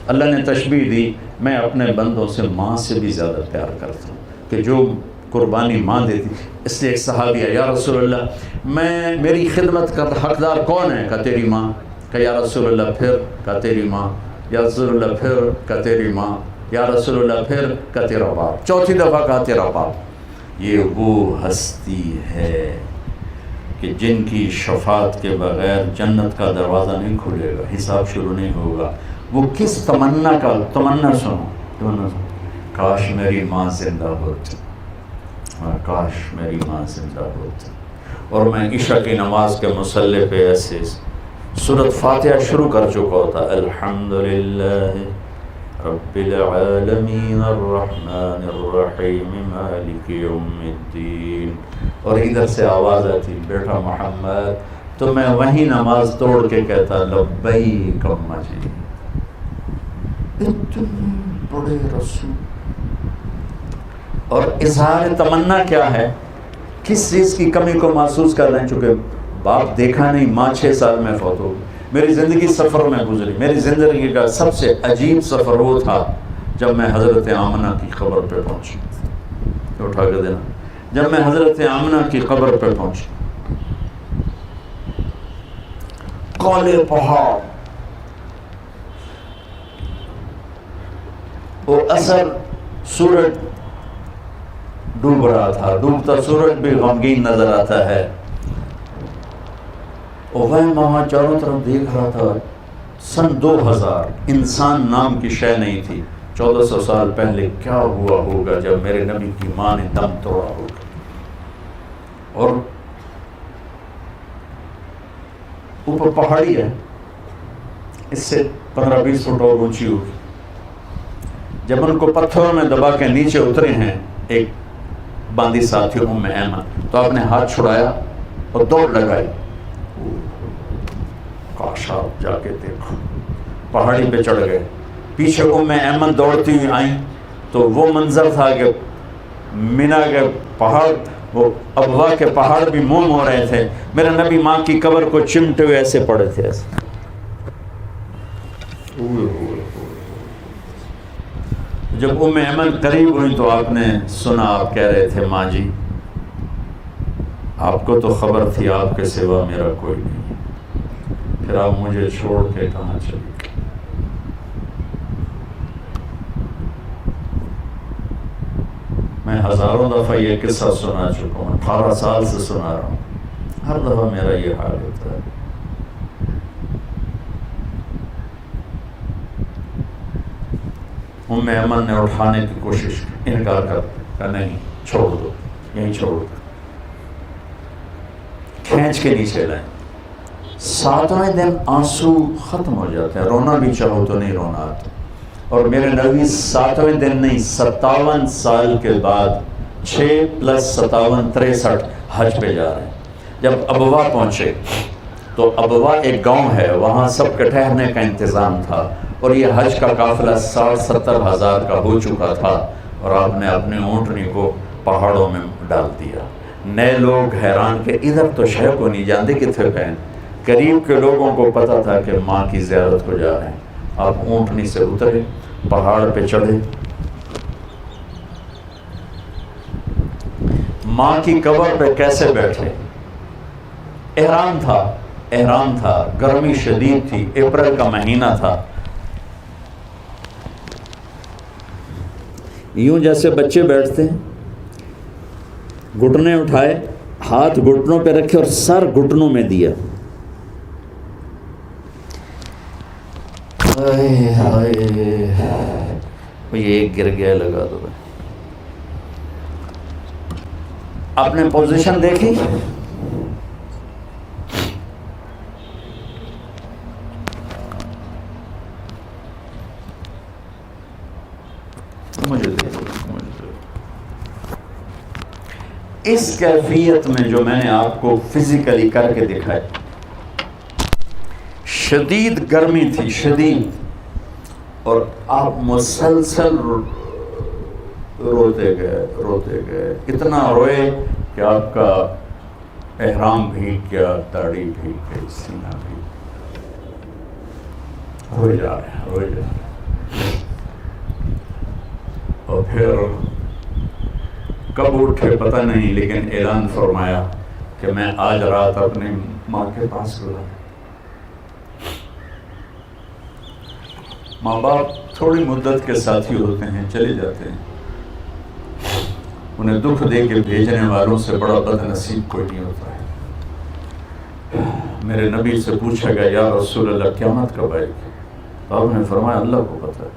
اللہ نے تشبیہ دی میں اپنے بندوں سے ماں سے بھی زیادہ پیار کرتا ہوں کہ جو قربانی ماں دیتی. اس لیے ایک صحابی ہے، یا رسول اللہ میری خدمت کا حقدار کون ہے؟ کہا تیری ماں. کہ یا رسول اللہ پھر؟ کہا تیری ماں. یا رسول اللہ پھر؟ کہا تیری ماں. یا رسول اللہ پھر؟ کہا تیرا باپ. چوتھی دفعہ کہا تیرا باپ. یہ وہ ہستی ہے کہ جن کی شفاعت کے بغیر جنت کا دروازہ نہیں کھلے گا، حساب شروع نہیں ہوگا. وہ کس تمنا سنو، کاش میری ماں زندہ ہوتی، کاش میری ماں زندہ ہوتی. اور میں عشاء کی نماز کے مصلی پہ ایسے سورۃ فاتحہ شروع کر چکا ہوتا، الحمدللہ رب العالمین الرحمن الرحیم مالک یوم الدین، اور ادھر سے آواز آتی بیٹا محمد، تو میں وہیں نماز توڑ کے کہتا لبیک اماں جی. اتنے بڑے رسول. اور اظہار تمنا کیا ہے؟ کس چیز کی کمی کو محسوس کر رہے ہیں؟ چونکہ باپ دیکھا نہیں، ماں 6 سال میں فوت ہو گئی. میری زندگی سفر میں گزری. میری زندگی کا سب سے عجیب سفر وہ تھا جب میں حضرت آمنہ کی قبر پہ پہنچی. اٹھا کے دینا. جب میں حضرت آمنہ کی قبر پہ پہنچی، کالے پہاڑ، وہ اثر سورج ڈوب رہا تھا، ڈوبتا سورج بھی غمگین نظر آتا ہے. اور وہ ماما چاروں طرف دیکھ رہا تھا. سن 2000 انسان نام کی شے نہیں تھی. 1400 سال پہلے کیا ہوا ہوگا جب میرے نبی کی ماں نے دم توڑا ہوگا. اور اوپر پہاڑی ہے، اس سے 15-20 فٹ اور اونچی ہوگی. جب ان کو پتھروں میں دبا کے نیچے اترے ہیں ایک باندی ساتھی ام ایمن، تو آپ نے ہاتھ چھڑایا اور دوڑ لگائی. کاش آپ جا کے دیکھو. پہاڑی پہ چڑھ گئے. پیچھے ام ایمن دوڑتی ہوئی آئیں تو وہ منظر تھا کہ مینا کے پہاڑ، وہ ابوا کے پہاڑ بھی موم ہو رہے تھے. میرے نبی ماں کی قبر کو چمٹے ہوئے ایسے پڑے تھے، ایسے. جب ام ایمن قریب ہوئی تو آپ نے سنا، آپ کہہ رہے تھے ماں جی آپ کو تو خبر تھی آپ کے سوا میرا کوئی نہیں، پھر آپ مجھے چھوڑ کے کہاں چلی گئی. میں ہزاروں دفعہ یہ قصہ سنا چکا ہوں، 18 سال سے سنا رہا ہوں. ہر دفعہ میرا یہ حال ہوتا ہے. ام ایمن نے اٹھانے کی کوشش کی، انکار کر نہیں، چھوڑ دو، یہیں چھوڑ دو. کھینچ کے نیچے لائیں. 7ویں دن آنسو ختم ہو جاتے ہیں، رونا بھی چاہو تو نہیں رونا آتا. اور میرے نبی 7ویں دن نہیں، 57 سال کے بعد 6 + 57 63 حج پہ جا رہے ہیں. جب ابوا پہنچے تو ابوا ایک گاؤں ہے، وہاں سب کے ٹھہرنے کا انتظام تھا. اور یہ حج کا قافلہ 60-70 ہزار کا ہو چکا تھا، اور آپ نے اپنی اونٹنی کو پہاڑوں میں ڈال دیا. نئے لوگ حیران کہ ادھر تو شہر کو نہیں جانتے کتنے پہن. قریب کے لوگوں کو پتا تھا کہ ماں کی زیارت کو جا رہے ہیں. آپ اونٹنی سے اترے، پہاڑ پہ چڑھے، ماں کی قبر پہ کیسے بیٹھے. احرام تھا، گرمی شدید تھی، اپریل کا مہینہ تھا. یوں جیسے بچے بیٹھتے ہیں، گھٹنے اٹھائے، ہاتھ گھٹنوں پہ رکھے اور سر گھٹنوں میں دیا. یہ ایک گر گیا، لگا دو. آپ نے پوزیشن دیکھی؟ مجھے اس کیفیت میں جو میں نے آپ کو فزیکلی کر کے دکھائی. شدید گرمی تھی، شدید، اور آپ مسلسل روتے گئے. اتنا روئے کہ آپ کا احرام بھیگ گیا، داڑھی بھیگ گئی، سینہ بھیگ. روئے جا رہے ہیں. اور پھر کب اٹھے پتہ نہیں، لیکن اعلان فرمایا کہ میں آج رات اپنی ماں کے پاس گزاروں۔ ماں باپ تھوڑی مدت کے ساتھی ہوتے ہیں، چلے جاتے ہیں، انہیں دکھ دے کے بھیجنے والوں سے بڑا بد نصیب کوئی نہیں ہوتا ہے۔ میرے نبی سے پوچھا گیا یا رسول اللہ قیامت کب آئے گی؟ تو آپ نے فرمایا اللہ کو پتہ ہے۔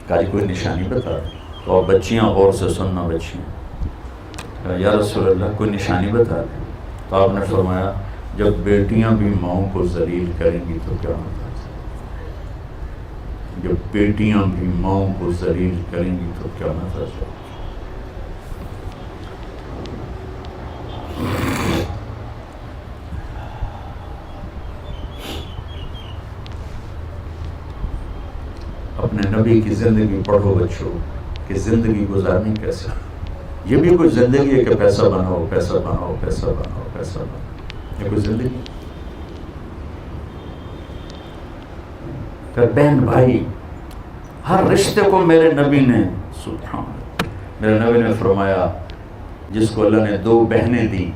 کہا کوئی نشانی بتا؟ تو آپ بچیاں غور سے سننا، بچیاں، یا رسول اللہ کوئی نشانی بتا دیں۔ تو آپ نے فرمایا جب بیٹیاں بھی ماؤں کو ذلیل کریں گی تو کیا ہوتا ہے؟ جب بیٹیاں بھی ماؤں کو ذلیل کریں گی تو کیا ہوتا ہے؟ اپنے نبی کی زندگی پڑھو بچوں کہ زندگی گزارنی کیسے۔ یہ بھی کوئی زندگی ہے کہ پیسہ بناؤ پیسہ بناؤ پیسہ بناؤ پیسہ بناؤ، یہ کوئی زندگی؟ کہ بہن بھائی ہر رشتے کو میرے نبی نے، سبحان اللہ، میرے نبی نے فرمایا جس کو اللہ نے 2 بہنیں دی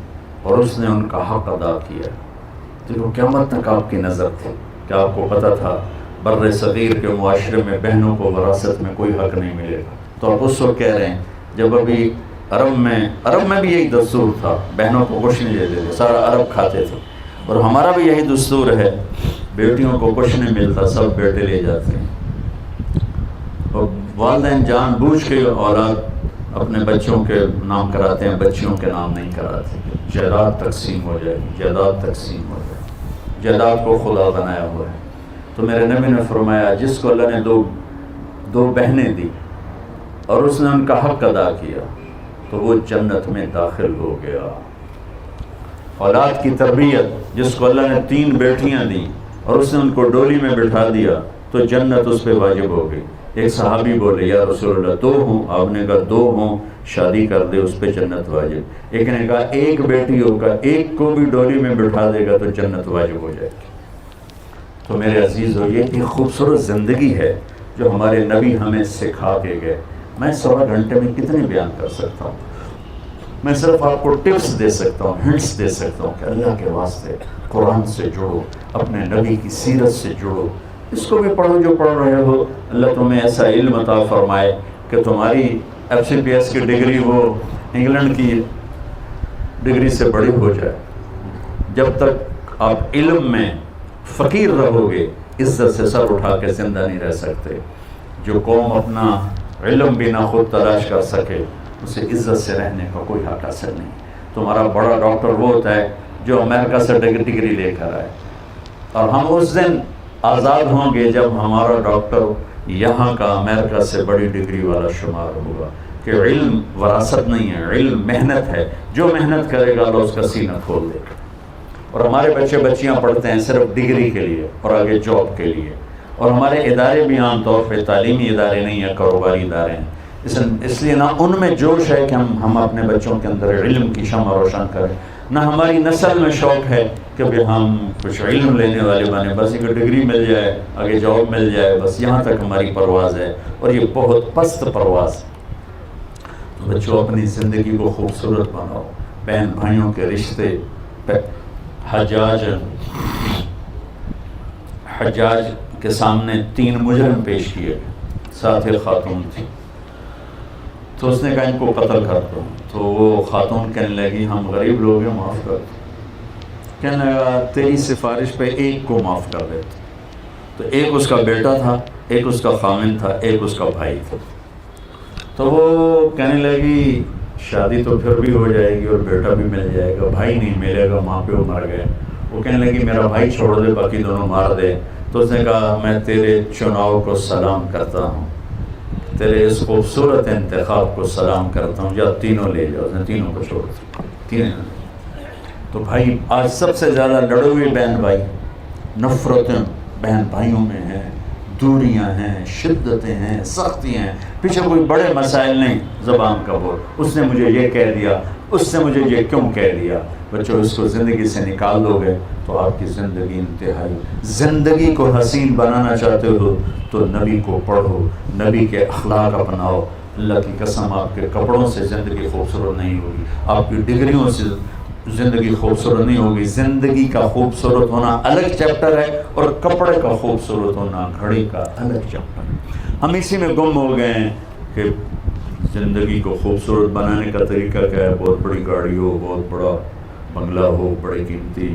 اور اس نے ان کا حق ادا کیا، تو قیامت تک آپ کی نظر تھی۔ کیا آپ کو پتہ تھا بر صغیر کے معاشرے میں بہنوں کو وراثت میں کوئی حق نہیں ملے گا؟ تو آپ اس وقت کہہ رہے ہیں جب ابھی عرب میں بھی یہی دستور تھا، بہنوں کو کچھ نہیں دیتے تھے، سارا عرب کھاتے تھے، اور ہمارا بھی یہی دستور ہے، بیٹیوں کو کچھ نہیں ملتا، سب بیٹے لے جاتے ہیں۔ اور والدین جان بوجھ کے اولاد اپنے بچوں کے نام کراتے ہیں، بچیوں کے نام نہیں کراتے۔ جائیداد تقسیم ہو جائے، جائیداد تقسیم ہو جائے، جائیداد کو خدا بنایا ہوا ہے۔ تو میرے نبی نے فرمایا جس کو اللہ نے دو بہنیں دی اور اس نے ان کا حق ادا کیا تو وہ جنت میں داخل ہو گیا۔ اولاد کی تربیت، جس کو اللہ نے 3 بیٹیاں دی اور اس نے ان کو ڈولی میں بٹھا دیا تو جنت اس پہ واجب ہو گئی۔ ایک صحابی بولے یا رسول اللہ 2 ہوں، آپ نے کہا 2 ہوں شادی کر دے اس پہ جنت واجب۔ ایک نے کہا 1 بیٹی ہوگا، 1 کو بھی ڈولی میں بٹھا دے گا تو جنت واجب ہو جائے گی۔ تو میرے عزیز ہو، یہ ایک خوبصورت زندگی ہے جو ہمارے نبی ہمیں سکھا کے گئے۔ میں 1.25 گھنٹے میں کتنے بیان کر سکتا ہوں؟ میں صرف آپ کو ٹپس دے سکتا ہوں، ہنٹس دے سکتا ہوں کہ اللہ کے واسطے قرآن سے جڑو، اپنے نبی کی سیرت سے جڑو، اس کو بھی پڑھو جو پڑھ رہے ہو۔ اللہ تمہیں ایسا علم عطا فرمائے کہ تمہاری FCPS کی ڈگری وہ انگلینڈ کی ڈگری سے بڑی ہو جائے۔ جب تک آپ علم میں فقیر رہو گے، عزت سے سر اٹھا کے زندہ نہیں رہ سکتے۔ جو قوم اپنا علم بھی نہ خود تلاش کر سکے، اسے عزت سے رہنے کا کوئی حق حاصل نہیں۔ تمہارا بڑا ڈاکٹر وہ ہوتا ہے جو امریکہ سے ڈگری لے کر آئے، اور ہم اس دن آزاد ہوں گے جب ہمارا ڈاکٹر یہاں کا امریکہ سے بڑی ڈگری والا شمار ہوگا۔ کہ علم وراثت نہیں ہے، علم محنت ہے، جو محنت کرے گا اللہ اس کا سینہ کھول دے گا۔ اور ہمارے بچے بچیاں پڑھتے ہیں صرف ڈگری کے لیے اور آگے جاب کے لیے، اور ہمارے ادارے بھی عام طور پہ تعلیمی ادارے نہیں ہیں، کاروباری ادارے ہیں۔ اس لیے نہ ان میں جوش ہے کہ ہم اپنے بچوں کے اندر علم کی شمع روشن کریں، نہ ہماری نسل میں شوق ہے کہ ہم کچھ علم لینے والے بنے، بس ایک ڈگری مل جائے، آگے جاب مل جائے، بس یہاں تک ہماری پرواز ہے، اور یہ بہت پست پرواز۔ تو بچوں اپنی زندگی کو خوبصورت بناؤ، بہن بھائیوں کے رشتے۔ حجاج کے سامنے 3 مجرم پیش کیے گئے، ساتھ ایک خاتون تھی، تو اس نے کہا ان کو قتل کر دو۔ تو وہ خاتون کہنے لگی ہم غریب لوگ ہیں، معاف کر دو۔ کہنے لگا تیری سفارش پہ 1 کو معاف کر دیتے۔ تو ایک اس کا بیٹا تھا، ایک اس کا خامن تھا، ایک اس کا بھائی تھا۔ تو وہ کہنے لگی شادی تو پھر بھی ہو جائے گی اور بیٹا بھی مل جائے گا، بھائی نہیں ملے گا، ماں پیو مر گئے۔ وہ کہنے لگی میرا بھائی چھوڑ دے، باقی دونوں مار دے۔ تو اس نے کہا میں تیرے چناؤ کو سلام کرتا ہوں، تیرے اس خوبصورت انتخاب کو سلام کرتا ہوں، یا تینوں لے جاؤ۔ اس نے تینوں کو چھوڑ دیا، تینوں۔ تو بھائی آج سب سے زیادہ لڑے ہوئے بہن بھائی، نفرتیں بہن بھائیوں میں ہیں، دوریاں ہیں، شدتیں ہیں، سختیاں ہیں، پیچھے کوئی بڑے مسائل نہیں، زبان کا بول، اس نے مجھے یہ کہہ دیا، اس نے مجھے یہ کیوں کہہ دیا۔ بچوں اس کو زندگی سے نکال دو گے تو آپ کی زندگی انتہائی۔ زندگی کو حسین بنانا چاہتے ہو تو نبی کو پڑھو، نبی کے اخلاق اپناؤ، اللہ کی قسم آپ کے کپڑوں سے زندگی خوبصورت نہیں ہوگی، آپ کی ڈگریوں سے زندگی خوبصورت نہیں ہوگی۔ زندگی کا خوبصورت ہونا الگ چیپٹر ہے اور کپڑے کا خوبصورت ہونا گھڑی کا الگ چیپٹر ہے۔ ہم اسی میں گم ہو گئے ہیں کہ زندگی کو خوبصورت بنانے کا طریقہ کیا ہے، بہت بڑی گاڑی ہو، بہت بڑا بنگلہ ہو، بڑی قیمتی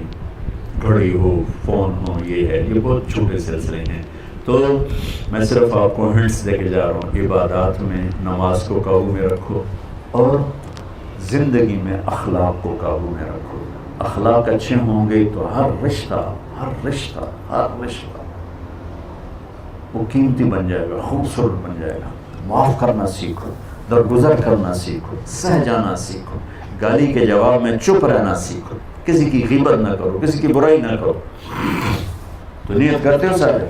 گھڑی ہو، فون ہو، یہ ہے، یہ بہت چھوٹے سلسلے ہیں۔ تو میں صرف آپ کو ہنٹس دے کے جا رہا ہوں، عبادات میں نماز کو قابو میں رکھو اور زندگی میں اخلاق کو قابو میں رکھو۔ اخلاق اچھے ہوں گے تو ہر رشتہ وہ قیمتی بن جائے گا، خوبصورت بن جائے گا۔ معاف کرنا سیکھو، درگزر کرنا سیکھو، سہ جانا سیکھو، گالی کے جواب میں چپ رہنا سیکھو، کسی کی غیبت نہ کرو، کسی کی برائی نہ کرو۔ تو نیت کرتے ہو سارے؟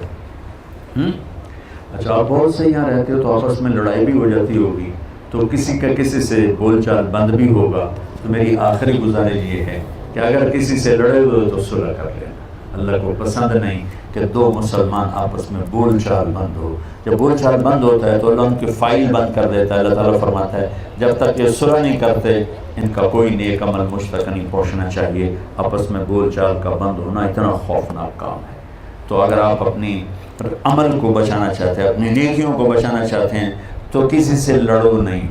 اچھا، آپ بہت سے یہاں رہتے ہو تو آپس میں لڑائی بھی ہو جاتی ہوگی، تو کسی کا کسی سے بول چال بند بھی ہوگا، تو میری آخری گزارش یہ ہے کہ اگر کسی سے لڑے ہوئے تو صلح کر لینا۔ اللہ کو پسند نہیں کہ دو مسلمان آپس میں بول چال بند ہو۔ جب بول چال بند ہوتا ہے تو اللہ ان کی فائل بند کر دیتا ہے۔ اللہ تعالیٰ فرماتا ہے جب تک یہ صلح نہیں کرتے ان کا کوئی نیک عمل مجھ تک نہیں پہنچنا چاہیے۔ آپس میں بول چال کا بند ہونا اتنا خوفناک کام ہے۔ تو اگر آپ اپنی عمل کو بچانا چاہتے ہیں، اپنی نیکیوں کو بچانا چاہتے ہیں تو کسی سے لڑو نہیں،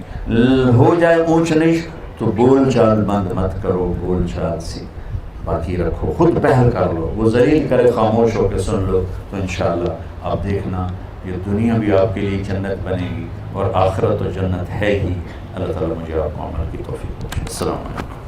ہو جائے اونچ نیچ تو بول چال بند مت کرو، بول چال سے باقی رکھو، خود پہل کر لو، وہ ذلیل کرے خاموش ہو کے سن لو، تو انشاءاللہ آپ دیکھنا یہ دنیا بھی آپ کے لیے جنت بنے گی اور آخرت تو جنت ہے ہی۔ اللہ تعالیٰ مجھے آپ کو عمل کی توفیق بخشے۔ السلام علیکم۔